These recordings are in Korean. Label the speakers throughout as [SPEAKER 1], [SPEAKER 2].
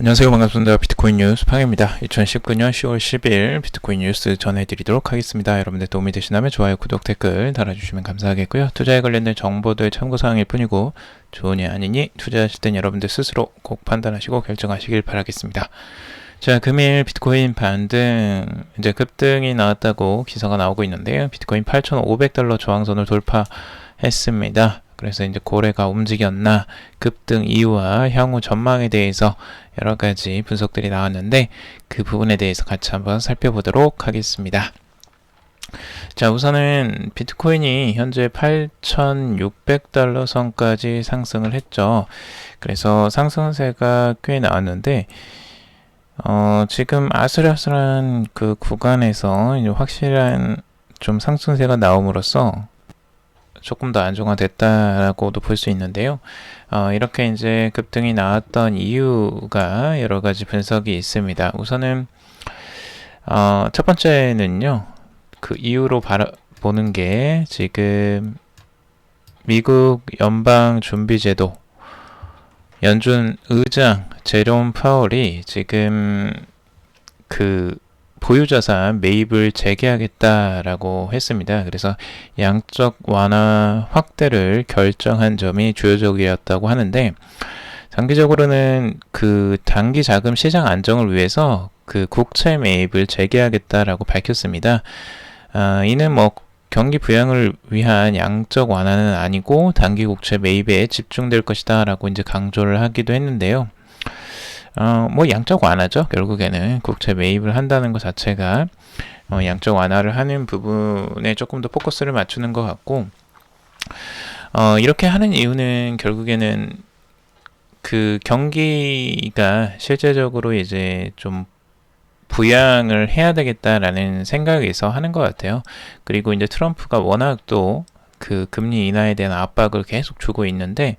[SPEAKER 1] 안녕하세요. 반갑습니다. 비트코인 뉴스 팡입니다. 2019년 10월 10일 비트코인 뉴스 전해드리도록 하겠습니다. 여러분들 도움이 되시다면 좋아요, 구독, 댓글 달아주시면 감사하겠고요. 투자에 관련된 정보들 참고사항일 뿐이고 좋으니 아니니 투자하실 땐 여러분들 스스로 꼭 판단하시고 결정하시길 바라겠습니다. 자, 금일 비트코인 반등, 이제 급등이 나왔다고 기사가 나오고 있는데요. 비트코인 8,500달러 저항선을 돌파했습니다. 그래서 이제 고래가 움직였나, 급등 이유와 향후 전망에 대해서 여러 가지 분석들이 나왔는데 그 부분에 대해서 같이 한번 살펴보도록 하겠습니다. 자, 우선은 비트코인이 현재 8,600달러 선까지 상승을 했죠. 그래서 상승세가 꽤 나왔는데 지금 아슬아슬한 그 구간에서 이제 확실한 좀 상승세가 나옴으로써 조금 더 안정화됐다라고도 볼 수 있는데요. 이렇게 이제 급등이 나왔던 이유가 여러 가지 분석이 있습니다. 우선은 첫 번째는요, 그 이유로 보는 게 지금 미국 연방준비제도 연준 의장 제롬 파월이 지금 그 보유자산 매입을 재개하겠다라고 했습니다. 그래서 양적 완화 확대를 결정한 점이 주요적이었다고 하는데, 장기적으로는 그 단기 자금 시장 안정을 위해서 그 국채 매입을 재개하겠다라고 밝혔습니다. 이는 뭐 경기 부양을 위한 양적 완화는 아니고 단기 국채 매입에 집중될 것이다 라고 이제 강조를 하기도 했는데요. 뭐 양적 완화죠. 결국에는 국채 매입을 한다는 것 자체가 양적 완화를 하는 부분에 조금 더 포커스를 맞추는 것 같고, 이렇게 하는 이유는 결국에는 그 경기가 실제적으로 이제 좀 부양을 해야 되겠다라는 생각에서 하는 것 같아요. 그리고 이제 트럼프가 워낙 또 그 금리 인하에 대한 압박을 계속 주고 있는데,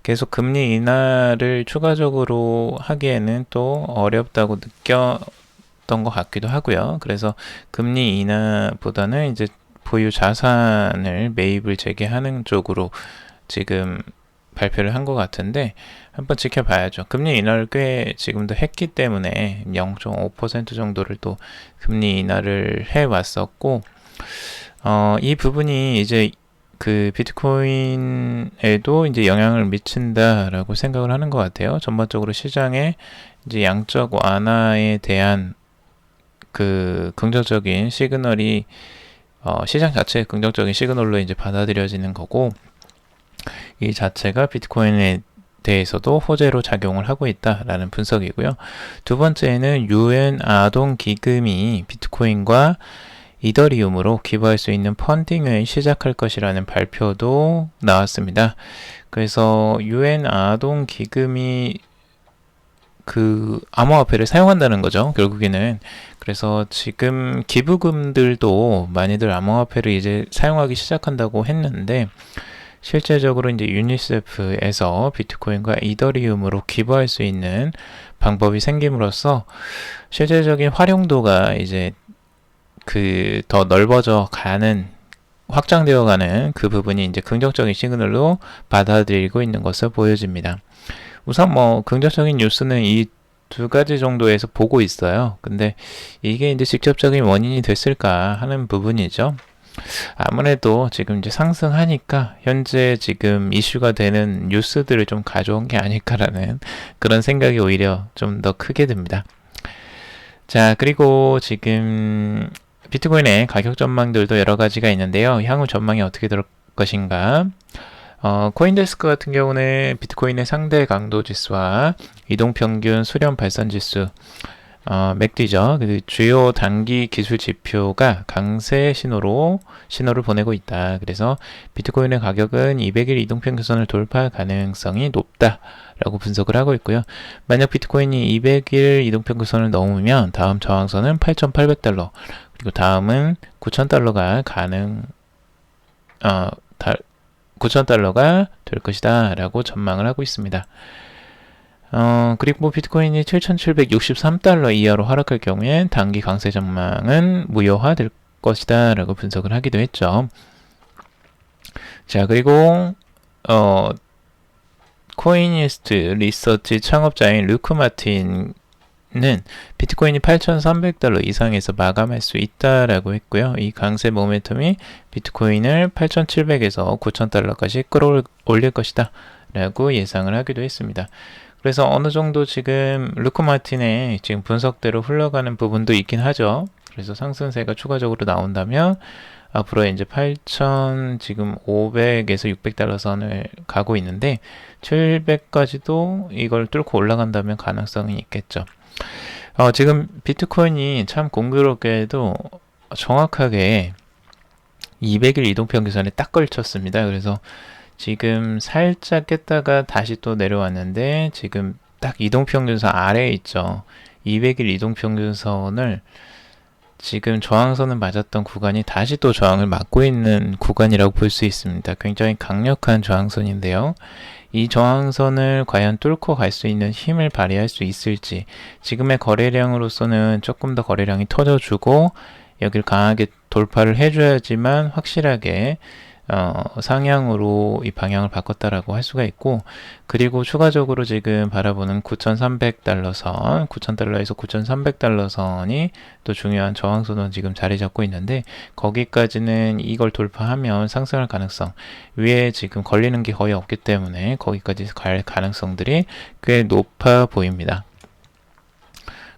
[SPEAKER 1] 계속 금리 인하를 추가적으로 하기에는 또 어렵다고 느꼈던 것 같기도 하고요. 그래서 금리 인하보다는 이제 보유 자산을 매입을 재개하는 쪽으로 지금 발표를 한 것 같은데, 한번 지켜봐야죠. 금리 인하를 꽤 지금도 했기 때문에 0.5% 정도를 또 금리 인하를 해왔었고, 이 부분이 이제 그 비트코인에도 이제 영향을 미친다라고 생각을 하는 것 같아요. 전반적으로 시장에 이제 양적 완화에 대한 그 긍정적인 시그널이 시장 자체의 긍정적인 시그널로 이제 받아들여지는 거고, 이 자체가 비트코인에 대해서도 호재로 작용을 하고 있다라는 분석이고요. 두 번째는 UN 아동 기금이 비트코인과 이더리움으로 기부할 수 있는 펀딩을 시작할 것이라는 발표도 나왔습니다. 그래서 UN 아동 기금이 그 암호화폐를 사용한다는 거죠. 결국에는. 그래서 지금 기부금들도 많이들 암호화폐를 이제 사용하기 시작한다고 했는데, 실제적으로 이제 유니세프에서 비트코인과 이더리움으로 기부할 수 있는 방법이 생김으로써 실제적인 활용도가 이제 그 더 넓어져 가는, 확장되어 가는 그 부분이 이제 긍정적인 시그널로 받아들이고 있는 것을 보여집니다. 우선 뭐 긍정적인 뉴스는 이 두 가지 정도에서 보고 있어요. 근데 이게 이제 직접적인 원인이 됐을까 하는 부분이죠. 아무래도 지금 이제 상승하니까 현재 지금 이슈가 되는 뉴스들을 좀 가져온 게 아닐까라는 그런 생각이 오히려 좀 더 크게 듭니다. 자, 그리고 지금 비트코인의 가격 전망들도 여러 가지가 있는데요. 향후 전망이 어떻게 될 것인가? 코인데스크 같은 경우는 비트코인의 상대 강도 지수와 이동평균 수렴 발산 지수, 맥디죠. 그 주요 단기 기술 지표가 강세 신호를 보내고 있다. 그래서 비트코인의 가격은 200일 이동평균선을 돌파할 가능성이 높다라고 분석을 하고 있고요. 만약 비트코인이 200일 이동평균선을 넘으면 다음 저항선은 8,800달러, 그리고 다음은 9,000달러가 9,000달러가 될 것이다 라고 전망을 하고 있습니다. 그리고 뭐 비트코인이 7,763달러 이하로 하락할 경우엔 단기 강세 전망은 무효화될 것이다 라고 분석을 하기도 했죠. 자, 그리고 코인니스트 리서치 창업자인 루크 마틴은 비트코인이 8,300달러 이상에서 마감할 수 있다라고 했고요. 이 강세 모멘텀이 비트코인을 8,700에서 9,000달러까지 끌어올릴 것이다 라고 예상을 하기도 했습니다. 그래서 어느 정도 지금 루크 마틴의 지금 분석대로 흘러가는 부분도 있긴 하죠. 그래서 상승세가 추가적으로 나온다면 앞으로 이제 8,000 지금 500에서 600달러 선을 가고 있는데 700까지도 이걸 뚫고 올라간다면 가능성이 있겠죠. 지금 비트코인이 참 공교롭게도 정확하게 200일 이동평균선에 딱 걸쳤습니다. 그래서 지금 살짝 깼다가 다시 또 내려왔는데 지금 딱 이동평균선 아래에 있죠. 200일 이동평균선을 지금 저항선을 맞았던 구간이 다시 또 저항을 맞고 있는 구간이라고 볼 수 있습니다. 굉장히 강력한 저항선인데요. 이 저항선을 과연 뚫고 갈 수 있는 힘을 발휘할 수 있을지, 지금의 거래량으로서는 조금 더 거래량이 터져주고 여기를 강하게 돌파를 해줘야지만 확실하게 상향으로 이 방향을 바꿨다라고 할 수가 있고, 그리고 추가적으로 지금 바라보는 9,300달러 선, 9,000달러에서 9,300달러 선이 또 중요한 저항선으로 지금 자리 잡고 있는데, 거기까지는 이걸 돌파하면 상승할 가능성, 위에 지금 걸리는 게 거의 없기 때문에 거기까지 갈 가능성들이 꽤 높아 보입니다.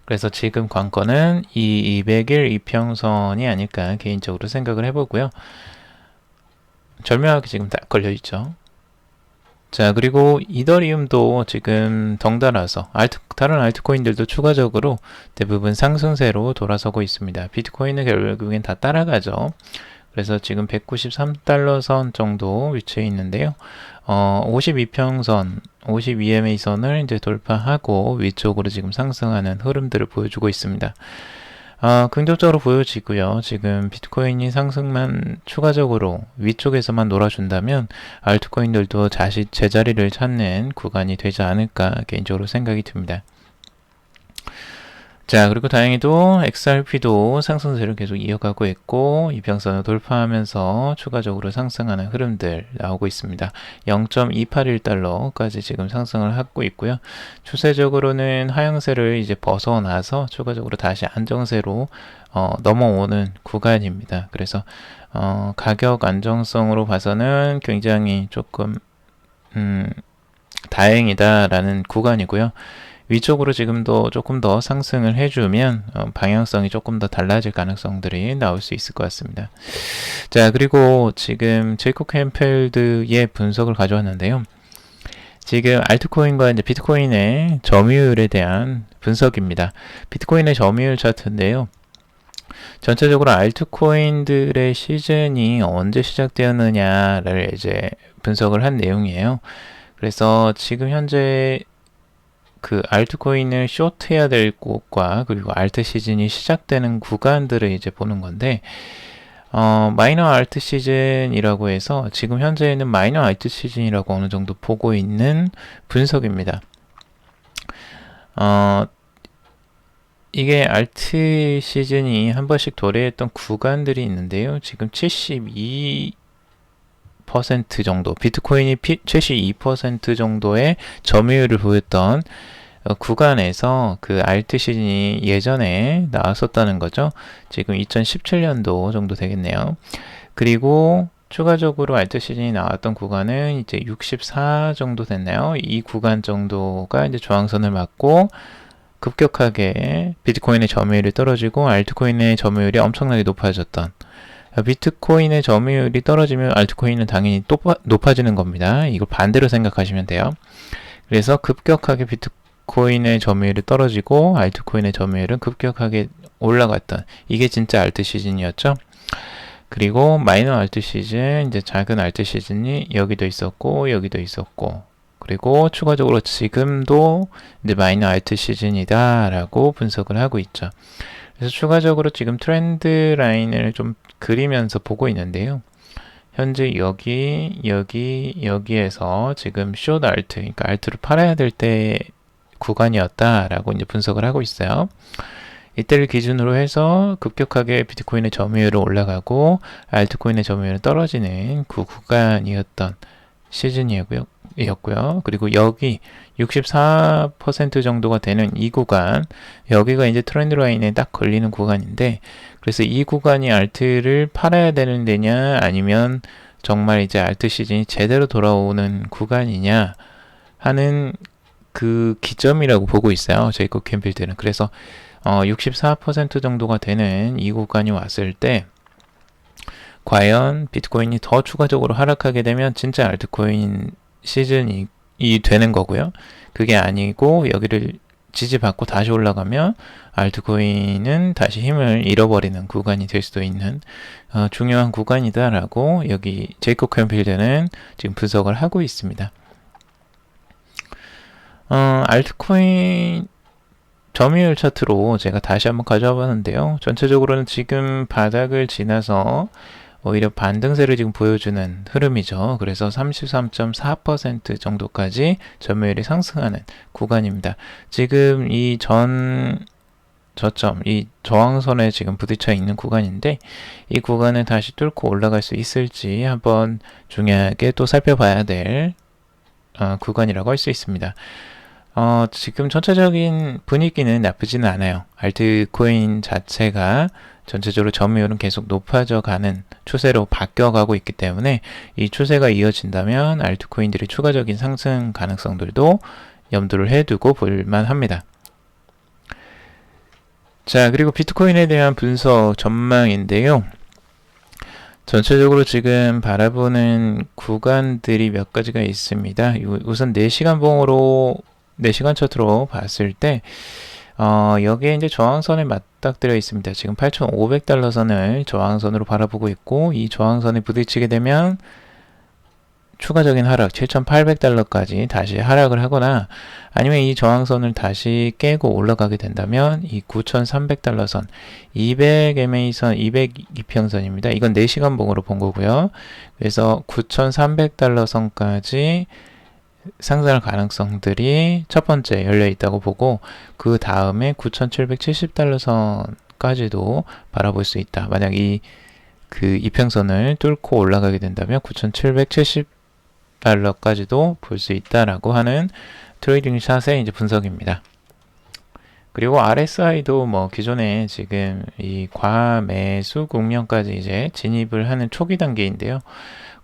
[SPEAKER 1] 그래서 지금 관건은 이 200일 이평선이 아닐까 개인적으로 생각을 해보고요. 절묘하게 지금 딱 걸려있죠. 자, 그리고 이더리움도 지금 덩달아서 다른 알트코인들도 추가적으로 대부분 상승세로 돌아서고 있습니다. 비트코인은 결국엔 다 따라가죠. 그래서 지금 193달러 선 정도 위치해 있는데요. 52평선, 52MA 선을 이제 돌파하고 위쪽으로 지금 상승하는 흐름들을 보여주고 있습니다. 긍정적으로 보여지고요. 지금 비트코인이 상승만 추가적으로 위쪽에서만 놀아준다면 알트코인들도 다시 제자리를 찾는 구간이 되지 않을까 개인적으로 생각이 듭니다. 자, 그리고 다행히도 XRP도 상승세를 계속 이어가고 있고 이평선을 돌파하면서 추가적으로 상승하는 흐름들 나오고 있습니다. 0.281달러까지 지금 상승을 하고 있고요. 추세적으로는 하향세를 이제 벗어나서 추가적으로 다시 안정세로 넘어오는 구간입니다. 그래서 가격 안정성으로 봐서는 굉장히 조금 다행이다라는 구간이고요. 위쪽으로 지금도 조금 더 상승을 해주면 방향성이 조금 더 달라질 가능성들이 나올 수 있을 것 같습니다. 자, 그리고 지금 제이콥 캠펠드의 분석을 가져왔는데요. 지금 알트코인과 이제 비트코인의 점유율에 대한 분석입니다. 비트코인의 점유율 차트인데요. 전체적으로 알트코인들의 시즌이 언제 시작되었느냐를 이제 분석을 한 내용이에요. 그래서 지금 현재 그 알트코인을 숏해야 될 곳과 그리고 알트 시즌이 시작되는 구간들을 이제 보는 건데, 마이너 알트 시즌이라고 해서 지금 현재는 마이너 알트 시즌이라고 어느 정도 보고 있는 분석입니다. 이게 알트 시즌이 한 번씩 도래했던 구간들이 있는데요. 지금 72% 정도, 비트코인이 72% 정도의 점유율을 보였던 구간에서 그 알트 시즌이 예전에 나왔었다는 거죠. 지금 2017년도 정도 되겠네요. 그리고 추가적으로 알트 시즌이 나왔던 구간은 이제 64 정도 됐나요? 이 구간 정도가 이제 저항선을 맞고 급격하게 비트코인의 점유율이 떨어지고 알트코인의 점유율이 엄청나게 높아졌던, 비트코인의 점유율이 떨어지면 알트코인은 당연히 또 높아지는 겁니다. 이걸 반대로 생각하시면 돼요. 그래서 급격하게 비트코인의 점유율이 떨어지고 알트코인의 점유율은 급격하게 올라갔던, 이게 진짜 알트 시즌이었죠. 그리고 마이너 알트 시즌, 이제 작은 알트 시즌이 여기도 있었고 여기도 있었고, 그리고 추가적으로 지금도 이제 마이너 알트 시즌이다 라고 분석을 하고 있죠. 그래서 추가적으로 지금 트렌드 라인을 좀 그리면서 보고 있는데요. 현재 여기에서 지금 숏 알트, 그러니까 알트를 팔아야 될 때 구간이었다라고 이제 분석을 하고 있어요. 이때를 기준으로 해서 급격하게 비트코인의 점유율은 올라가고 알트코인의 점유율은 떨어지는 그 구간이었던 시즌이고요. 이었고요. 그리고 여기 64% 정도가 되는 이 구간, 여기가 이제 트렌드 라인에 딱 걸리는 구간인데, 그래서 이 구간이 알트를 팔아야 되는 데냐, 아니면 정말 이제 알트 시즌이 제대로 돌아오는 구간이냐 하는 그 기점이라고 보고 있어요. 제이콥 캔필드는. 그래서 64% 정도가 되는 이 구간이 왔을 때 과연 비트코인이 더 추가적으로 하락하게 되면 진짜 알트코인 시즌이 되는 거고요. 그게 아니고 여기를 지지받고 다시 올라가면 알트코인은 다시 힘을 잃어버리는 구간이 될 수도 있는 중요한 구간이다라고 여기 제이콥 캔필드는 지금 분석을 하고 있습니다. 알트코인 점유율 차트로 제가 다시 한번 가져와 봤는데요. 전체적으로는 지금 바닥을 지나서 오히려 반등세를 지금 보여주는 흐름이죠. 그래서 33.4% 정도까지 점유율이 상승하는 구간입니다. 지금 이 저점, 이 저항선에 지금 부딪혀 있는 구간인데, 이 구간을 다시 뚫고 올라갈 수 있을지 한번 중요하게 또 살펴봐야 될 구간이라고 할 수 있습니다. 지금 전체적인 분위기는 나쁘지는 않아요. 알트코인 자체가 전체적으로 점유율은 계속 높아져 가는 추세로 바뀌어가고 있기 때문에 이 추세가 이어진다면 알트코인들의 추가적인 상승 가능성들도 염두를 해두고 볼만합니다. 자, 그리고 비트코인에 대한 분석 전망인데요. 전체적으로 지금 바라보는 구간들이 몇 가지가 있습니다. 우선 4시간 봉으로 4시간 차트로 봤을 때 여기에 이제 저항선에 맞닥뜨려 있습니다. 지금 8,500달러 선을 저항선으로 바라보고 있고, 이 저항선에 부딪히게 되면 추가적인 하락 7,800달러까지 다시 하락을 하거나, 아니면 이 저항선을 다시 깨고 올라가게 된다면 이 9,300달러 선, 200MA 선, 202평선입니다. 이건 4시간 봉으로 본 거고요. 그래서 9,300달러 선까지 상승할 가능성들이 첫 번째 열려 있다고 보고, 그 다음에 9,770달러 선까지도 바라볼 수 있다. 만약 그 이평선을 뚫고 올라가게 된다면 9,770달러까지도 볼 수 있다라고 하는 트레이딩 샷의 이제 분석입니다. 그리고 RSI도 뭐 기존에 지금 이 과매수 국면까지 이제 진입을 하는 초기 단계인데요.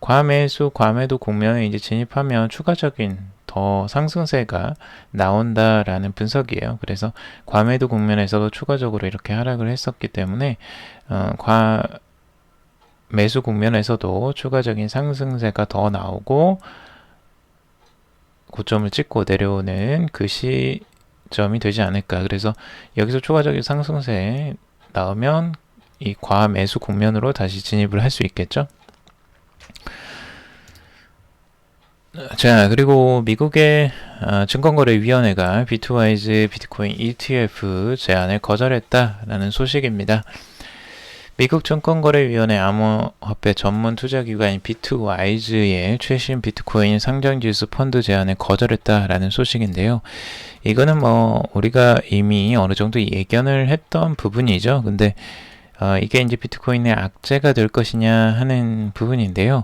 [SPEAKER 1] 과매수, 과매도 국면에 이제 진입하면 추가적인 더 상승세가 나온다라는 분석이에요. 그래서 과매도 국면에서도 추가적으로 이렇게 하락을 했었기 때문에 과매수 국면에서도 추가적인 상승세가 더 나오고 고점을 찍고 내려오는 그 시점이 되지 않을까. 그래서 여기서 추가적인 상승세 나오면 이 과매수 국면으로 다시 진입을 할 수 있겠죠. 자, 그리고 미국의 증권거래위원회가 비트와이즈 비트코인 ETF 제안을 거절했다라는 소식입니다. 미국 증권거래위원회 암호화폐 전문 투자기관인 비트와이즈의 최신 비트코인 상장지수 펀드 제안을 거절했다라는 소식인데요. 이거는 뭐 우리가 이미 어느 정도 예견을 했던 부분이죠. 근데 이게 이제 비트코인의 악재가 될 것이냐 하는 부분인데요.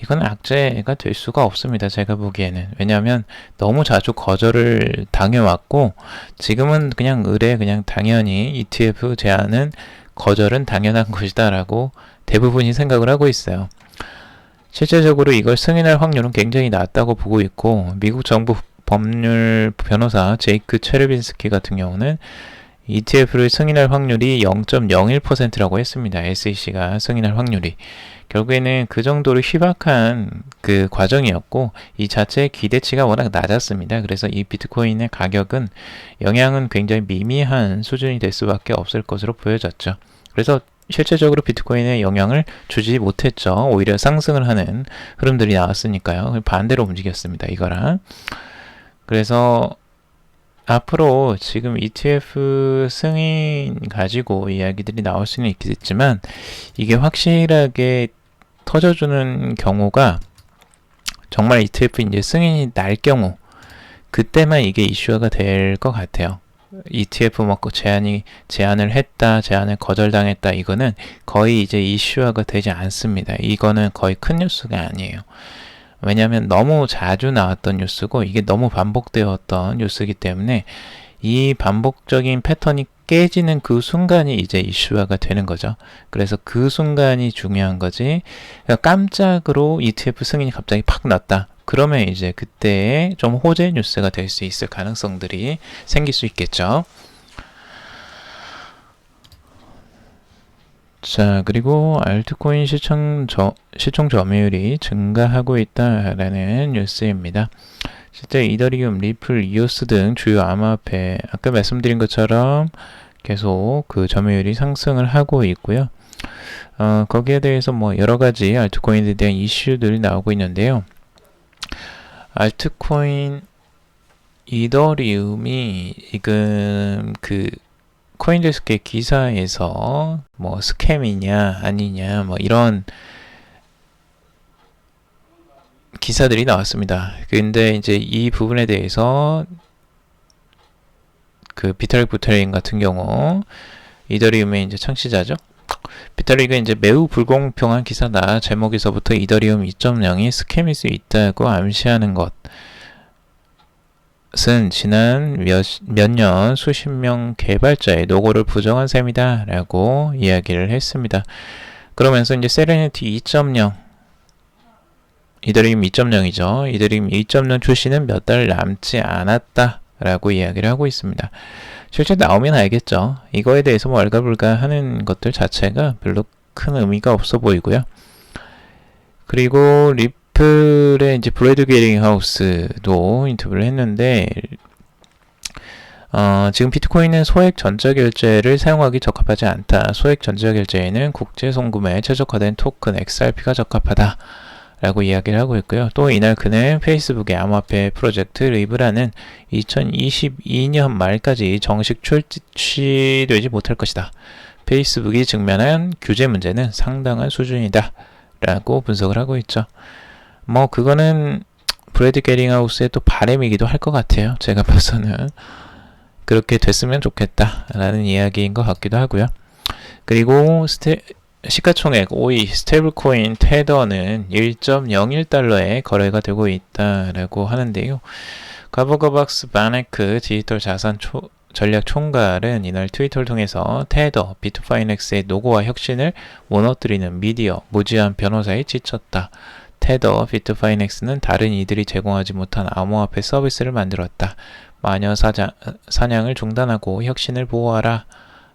[SPEAKER 1] 이건 악재가 될 수가 없습니다. 제가 보기에는. 왜냐하면 너무 자주 거절을 당해왔고, 지금은 그냥 그냥 당연히 ETF 제안은 거절은 당연한 것이다 라고 대부분이 생각을 하고 있어요. 실제적으로 이걸 승인할 확률은 굉장히 낮다고 보고 있고, 미국 정부 법률 변호사 제이크 체르빈스키 같은 경우는 ETF를 승인할 확률이 0.01%라고 했습니다. SEC가 승인할 확률이. 결국에는 그 정도로 희박한 그 과정이었고, 이 자체의 기대치가 워낙 낮았습니다. 그래서 이 비트코인의 가격은 영향은 굉장히 미미한 수준이 될 수밖에 없을 것으로 보여졌죠. 그래서 실제적으로 비트코인에 영향을 주지 못했죠. 오히려 상승을 하는 흐름들이 나왔으니까요. 반대로 움직였습니다. 이거랑. 그래서 앞으로 지금 ETF 승인 가지고 이야기들이 나올 수는 있겠지만, 이게 확실하게 터져주는 경우가 정말 ETF 이제 승인이 날 경우, 그때만 이게 이슈화가 될 것 같아요. ETF 먹고 제안을 했다, 제안을 거절당했다, 이거는 거의 이제 이슈화가 되지 않습니다. 이거는 거의 큰 뉴스가 아니에요. 왜냐하면 너무 자주 나왔던 뉴스고 이게 너무 반복되었던 뉴스이기 때문에 이 반복적인 패턴이 깨지는 그 순간이 이제 이슈화가 되는 거죠. 그래서 그 순간이 중요한 거지. 그러니까 깜짝으로 ETF 승인이 갑자기 팍 났다. 그러면 이제 그때 좀 호재 뉴스가 될 수 있을 가능성들이 생길 수 있겠죠. 자, 그리고 알트코인 시총 점유율이 증가하고 있다라는 뉴스입니다. 실제 이더리움, 리플, 이오스 등 주요 암호화폐 아까 말씀드린 것처럼 계속 그 점유율이 상승을 하고 있고요. 거기에 대해서 뭐 여러 가지 알트코인에 대한 이슈들이 나오고 있는데요. 알트코인 이더리움이 지금 그 코인데스크의 기사에서 뭐 스캠이냐 아니냐 뭐 이런 기사들이 나왔습니다. 근데 이제 이 부분에 대해서 그 비탈릭 부테린 같은 경우 이더리움의 이제 창시자죠. 비탈릭은 이제 매우 불공평한 기사다. 제목에서부터 이더리움 2.0이 스캠일 수 있다고 암시하는 것은 지난 몇 년 수십 명 개발자의 노고를 부정한 셈이다 라고 이야기를 했습니다. 그러면서 이제 세레니티 2.0 이더리움 2.0이죠. 이더리움 2.0 출시는 몇 달 남지 않았다 라고 이야기를 하고 있습니다. 실제 나오면 알겠죠. 이거에 대해서 뭐 알가불가 하는 것들 자체가 별로 큰 의미가 없어 보이고요. 그리고 리플의 이제 브래드 게링하우스도 인터뷰를 했는데 지금 비트코인은 소액 전자결제를 사용하기 적합하지 않다. 소액 전자결제에는 국제 송금에 최적화된 토큰 XRP가 적합하다 라고 이야기를 하고 있고요. 또 이날 그는 페이스북의 암호화폐 프로젝트 리브라는 2022년 말까지 정식 출시되지 못할 것이다. 페이스북이 직면한 규제 문제는 상당한 수준이다 라고 분석을 하고 있죠. 뭐 그거는 브래드 게링하우스의 또 바람이기도 할 것 같아요. 제가 봐서는 그렇게 됐으면 좋겠다 라는 이야기인 것 같기도 하고요. 그리고 시가총액 5위 스테이블코인 테더는 1.01달러에 거래가 되고 있다라고 하는데요. 가버거박스 바네크 디지털 자산 전략 총괄은 이날 트위터를 통해서 테더, 비트파이넥스의 노고와 혁신을 무너뜨리는 미디어, 무지한 변호사에 지쳤다. 테더, 비트파이넥스는 다른 이들이 제공하지 못한 암호화폐 서비스를 만들었다. 마녀 사냥을 중단하고 혁신을 보호하라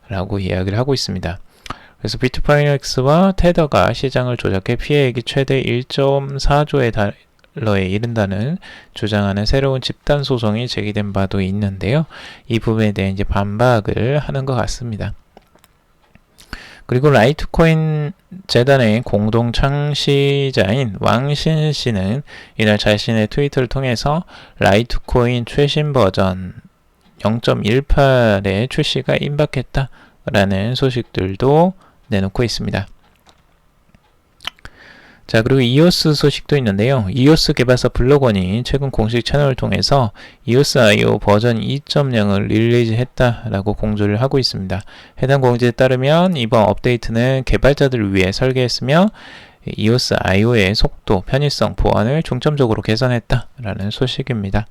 [SPEAKER 1] 라고 이야기를 하고 있습니다. 그래서 비트파이넥스와 테더가 시장을 조작해 피해액이 최대 1.4조의 달러에 이른다는 주장하는 새로운 집단 소송이 제기된 바도 있는데요. 이 부분에 대해 이제 반박을 하는 것 같습니다. 그리고 라이트코인 재단의 공동 창시자인 왕신 씨는 이날 자신의 트위터를 통해서 라이트코인 최신 버전 0.18의 출시가 임박했다라는 소식들도 내놓고 있습니다. 자, 그리고 이오스 소식도 있는데요. 이오스 개발사 블록원이 최근 공식 채널을 통해서 EOS.io 버전 2.0을 릴리즈했다라고 공지를 하고 있습니다. 해당 공지에 따르면 이번 업데이트는 개발자들을 위해 설계했으며 EOS.io의 속도, 편의성, 보안을 중점적으로 개선했다라는 소식입니다.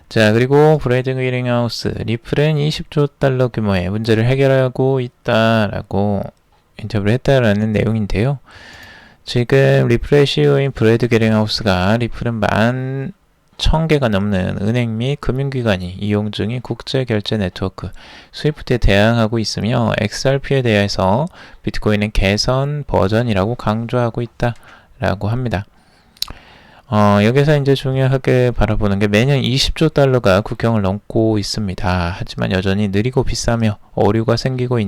[SPEAKER 1] 자, 그리고 브래드 게링하우스, 리플은 20조 달러 규모의 문제를 해결하고 있다라고 인터뷰를 했다라는 내용인데요. 지금 리플의 CEO인 브래드 게링하우스가 리플은 10,000개가 넘는 은행 및 금융기관이 이용 중인 국제결제 네트워크 스위프트에 대항하고 있으며 XRP에 대해서 비트코인은 개선 버전이라고 강조하고 있다라고 합니다. 여기서 이제 중요하게 바라보는 게 매년 20조 달러가 국경을 넘고 있습니다. 하지만 여전히 느리고 비싸며 오류가 생기고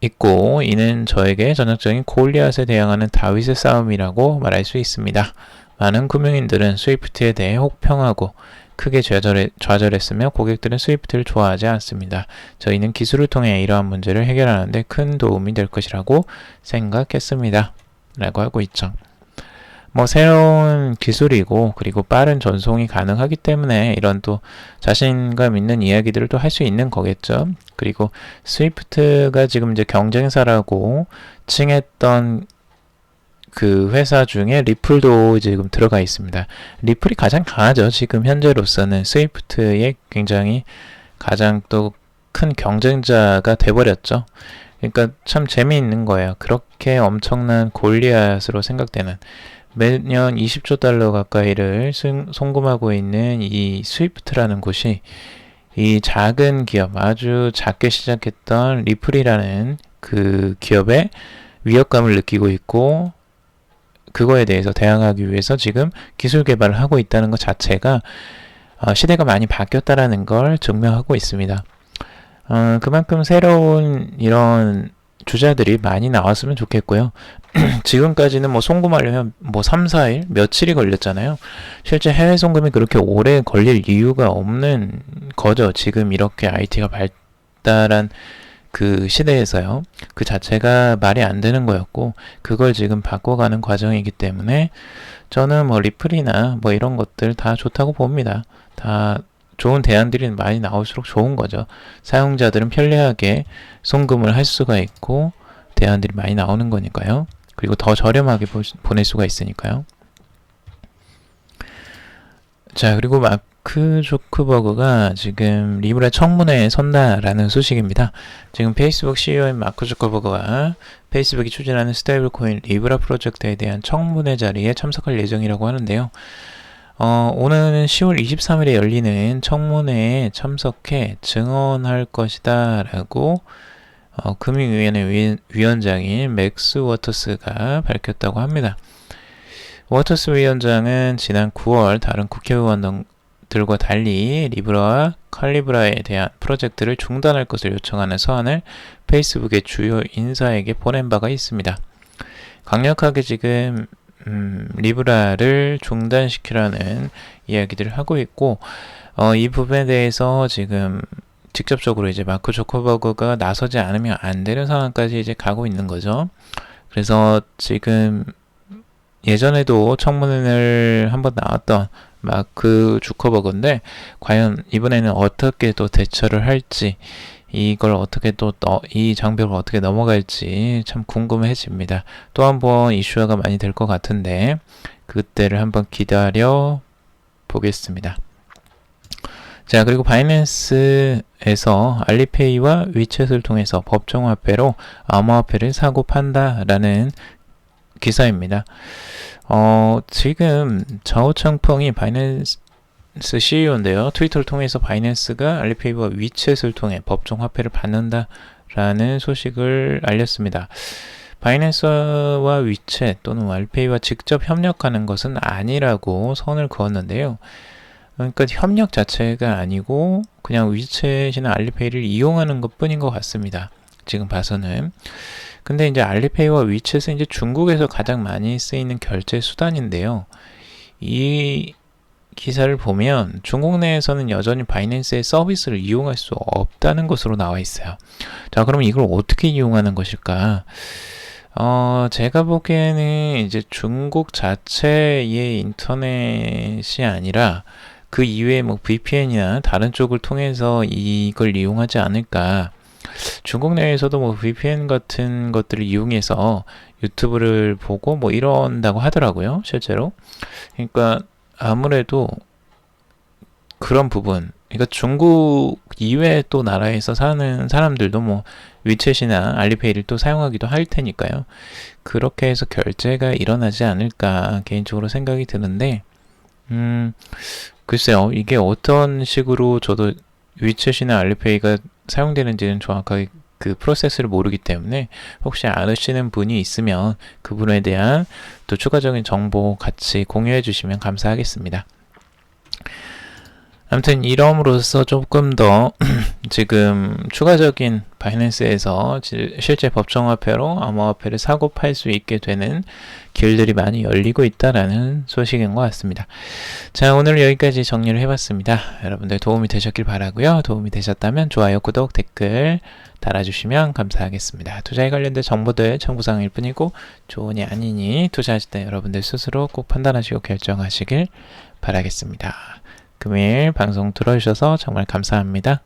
[SPEAKER 1] 있고 이는 저에게 전형적인 골리앗에 대항하는 다윗의 싸움이라고 말할 수 있습니다. 많은 금융인들은 스위프트에 대해 혹평하고 크게 좌절했으며 고객들은 스위프트를 좋아하지 않습니다. 저희는 기술을 통해 이러한 문제를 해결하는 데 큰 도움이 될 것이라고 생각했습니다. 라고 하고 있죠. 뭐 새로운 기술이고 그리고 빠른 전송이 가능하기 때문에 이런 또 자신감 있는 이야기들을 또 할 수 있는 거겠죠. 그리고 스위프트가 지금 이제 경쟁사라고 칭했던 그 회사 중에 리플도 지금 들어가 있습니다. 리플이 가장 강하죠. 지금 현재로서는 스위프트의 굉장히 가장 또 큰 경쟁자가 돼버렸죠. 그러니까 참 재미있는 거예요. 그렇게 엄청난 골리앗으로 생각되는 매년 20조 달러 가까이를 송금하고 있는 이 스위프트라는 곳이 이 작은 기업, 아주 작게 시작했던 리플이라는 그 기업의 위협감을 느끼고 있고, 그거에 대해서 대항하기 위해서 지금 기술 개발을 하고 있다는 것 자체가 시대가 많이 바뀌었다라는 걸 증명하고 있습니다. 그만큼 새로운 이런 주자들이 많이 나왔으면 좋겠고요. 지금까지는 뭐 송금하려면 뭐 3, 4일, 며칠이 걸렸잖아요. 실제 해외 송금이 그렇게 오래 걸릴 이유가 없는 거죠. 지금 이렇게 IT가 발달한 그 시대에서요. 그 자체가 말이 안 되는 거였고, 그걸 지금 바꿔가는 과정이기 때문에 저는 뭐 리플이나 뭐 이런 것들 다 좋다고 봅니다. 다 좋은 대안들이 많이 나올수록 좋은 거죠. 사용자들은 편리하게 송금을 할 수가 있고 대안들이 많이 나오는 거니까요. 그리고 더 저렴하게 보낼 수가 있으니까요. 자, 그리고 마크 주커버그가 지금 리브라 청문회에 선다라는 소식입니다. 지금 페이스북 CEO인 마크 주커버그가 페이스북이 추진하는 스테이블 코인 리브라 프로젝트에 대한 청문회 자리에 참석할 예정이라고 하는데요. 오늘은 10월 23일에 열리는 청문회에 참석해 증언할 것이다 라고 금융위원회 위원장인 맥스 워터스가 밝혔다고 합니다. 워터스 위원장은 지난 9월 다른 국회의원들과 달리 리브라와 칼리브라에 대한 프로젝트를 중단할 것을 요청하는 서한을 페이스북의 주요 인사에게 보낸 바가 있습니다. 강력하게 지금 리브라를 중단시키라는 이야기들을 하고 있고, 이 부분에 대해서 지금 직접적으로 이제 마크 주커버그가 나서지 않으면 안 되는 상황까지 이제 가고 있는 거죠. 그래서 지금 예전에도 청문회를 한번 나왔던 마크 주커버그인데, 과연 이번에는 어떻게 또 대처를 할지, 이걸 어떻게 또 이 장벽을 어떻게 넘어갈지 참 궁금해집니다. 또 한번 이슈화가 많이 될 것 같은데 그때를 한번 기다려 보겠습니다. 자, 그리고 바이낸스에서 알리페이와 위챗을 통해서 법정화폐로 암호화폐를 사고 판다라는 기사입니다. 지금 자오창펑이 바이낸스 CEO인데요. 트위터를 통해서 바이낸스가 알리페이와 위챗을 통해 법정 화폐를 받는다라는 소식을 알렸습니다. 바이낸스와 위챗 또는 알리페이와 직접 협력하는 것은 아니라고 선을 그었는데요. 그러니까 협력 자체가 아니고 그냥 위챗이나 알리페이를 이용하는 것 뿐인 것 같습니다. 지금 봐서는. 근데 이제 알리페이와 위챗은 이제 중국에서 가장 많이 쓰이는 결제 수단인데요. 이 기사를 보면 중국 내에서는 여전히 바이낸스의 서비스를 이용할 수 없다는 것으로 나와 있어요. 자, 그럼 이걸 어떻게 이용하는 것일까? 제가 보기에는 이제 중국 자체의 인터넷이 아니라 그 이외에 뭐 VPN이나 다른 쪽을 통해서 이걸 이용하지 않을까. 중국 내에서도 뭐 VPN 같은 것들을 이용해서 유튜브를 보고 뭐 이런다고 하더라고요, 실제로. 그러니까 아무래도 그런 부분, 그러니까 중국 이외의 또 나라에서 사는 사람들도 뭐 위챗이나 알리페이를 또 사용하기도 할 테니까요. 그렇게 해서 결제가 일어나지 않을까 개인적으로 생각이 드는데, 글쎄요, 이게 어떤 식으로 저도 위챗이나 알리페이가 사용되는지는 정확하게 그 프로세스를 모르기 때문에 혹시 아시는 분이 있으면 그분에 대한 또 추가적인 정보 같이 공유해 주시면 감사하겠습니다. 아무튼 이럼으로써 조금 더 지금 추가적인 바이낸스에서 실제 법정화폐로 암호화폐를 사고 팔 수 있게 되는 길들이 많이 열리고 있다라는 소식인 것 같습니다. 자, 오늘 여기까지 정리를 해봤습니다. 여러분들 도움이 되셨길 바라고요. 도움이 되셨다면 좋아요, 구독, 댓글 달아주시면 감사하겠습니다. 투자에 관련된 정보들 참고사항일 뿐이고 좋으니 아니니 투자하실 때 여러분들 스스로 꼭 판단하시고 결정하시길 바라겠습니다. 금일 방송 들어주셔서 정말 감사합니다.